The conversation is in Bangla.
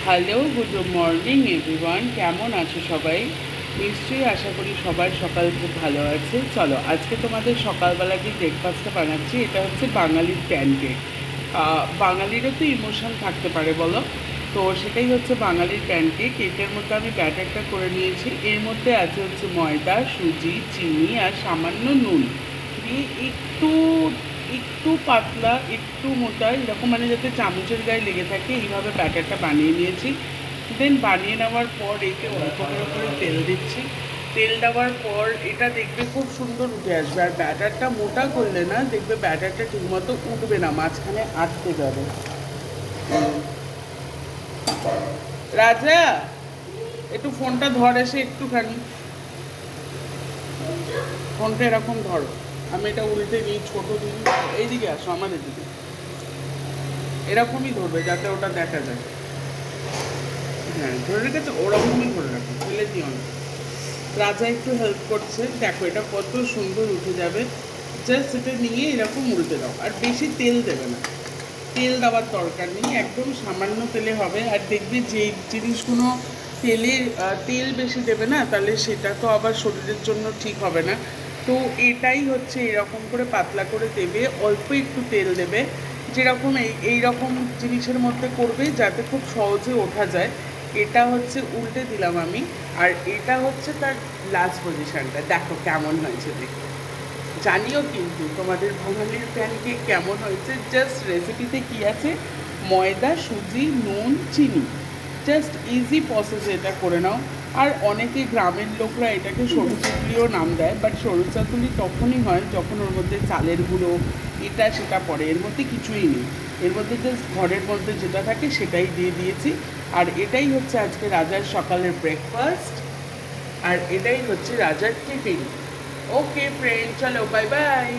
Hello, good morning everyone. কেমন আছো সবাই? নিশ্চয়ই আশা করি সবার সকাল খুব ভালো আছে। চলো আজকে তোমাদের সকালবেলা যে ব্রেকফাস্টটা বানাচ্ছি এটা হচ্ছে বাঙালির প্যানকেক। বাঙালিরও তো ইমোশন থাকতে পারে বলো, তো সেটাই হচ্ছে বাঙালির প্যানকেক। এটার মধ্যে আমি ব্যাটারটা করে নিয়েছি। এর মধ্যে আছে হচ্ছে ময়দা, সুজি, চিনি আর সামান্য নুন দিয়ে একটু একটু পাতলা একটু মোটা এরকম, মানে যাতে চামচের গায়ে লেগে থাকে এইভাবে ব্যাটারটা বানিয়ে নিয়েছি। দেন বানিয়ে নেওয়ার পর একে অল্প করে তেল দিচ্ছি। তেল দেওয়ার পর এটা দেখবে খুব সুন্দর উঠে আসবে। আর ব্যাটারটা মোটা করলে না দেখবে ব্যাটারটা ঠিকমতো উঠবে না, মাঝখানে আটকে যাবে। রাজা, একটু ফোনটা ধর এসে একটুখানি, ফোনটা এরকম ধরো। আমি এটা উল্টে নিই, ছোটো দিন এইদিকে আসো আমাদের দিকে, এরকমই ধরবে যাতে ওটা দেখা যায়। হ্যাঁ ধরে রেখেছে, ওরকমই ধরে রাখো, ফেলে দিও না। রাজা একটু হেল্প করছে, দেখো এটা কত সুন্দর উঠে যাবে। জাস্ট এটা নিয়ে এরকম উল্টে দাও, আর বেশি তেল দেবে না, তেল দেওয়ার দরকার নেই, একদম সামান্য তেলে হবে। আর দেখবি যে জিনিসগুলো তেল বেশি দেবে না, তাহলে সেটা তো আবার শরীরের জন্য ঠিক হবে না। তো এটাই হচ্ছে এরকম করে পাতলা করে দেবে, অল্প একটু তেল দেবে, যেরকম এই রকম জিনিসের মধ্যে করবে যাতে খুব সহজে ওঠা যায়। এটা হচ্ছে উল্টে দিলাম আমি। আর এটা হচ্ছে তার লাস্ট পজিশনটা, দেখো কেমন হয়েছে দেখতে। জানিও কিন্তু তোমাদের বাঙালির প্যানকেক কেমন হয়েছে। জাস্ট রেসিপিতে কি আছে, ময়দা, সুজি, নুন, চিনি, জাস্ট ইজি প্রসেসে এটা করে নাও। আর অনেকে গ্রামের লোকরা এটাকে সরু চাতুলিও নাম দেয়, বাট সরু চাতুলি তখনই হয় যখন ওর মধ্যে চালের গুঁড়ো এটা সেটা পড়ে, এর মধ্যে কিছুই নেই। এর মধ্যে জাস্ট ঘরের মধ্যে যেটা থাকে সেটাই দিয়ে দিয়েছি। আর এটাই হচ্ছে আজকে রাজার সকালের ব্রেকফাস্ট, আর এটাই হচ্ছে রাজার টিফিন। ওকে ফ্রেন্ড, চলো বাই বাই।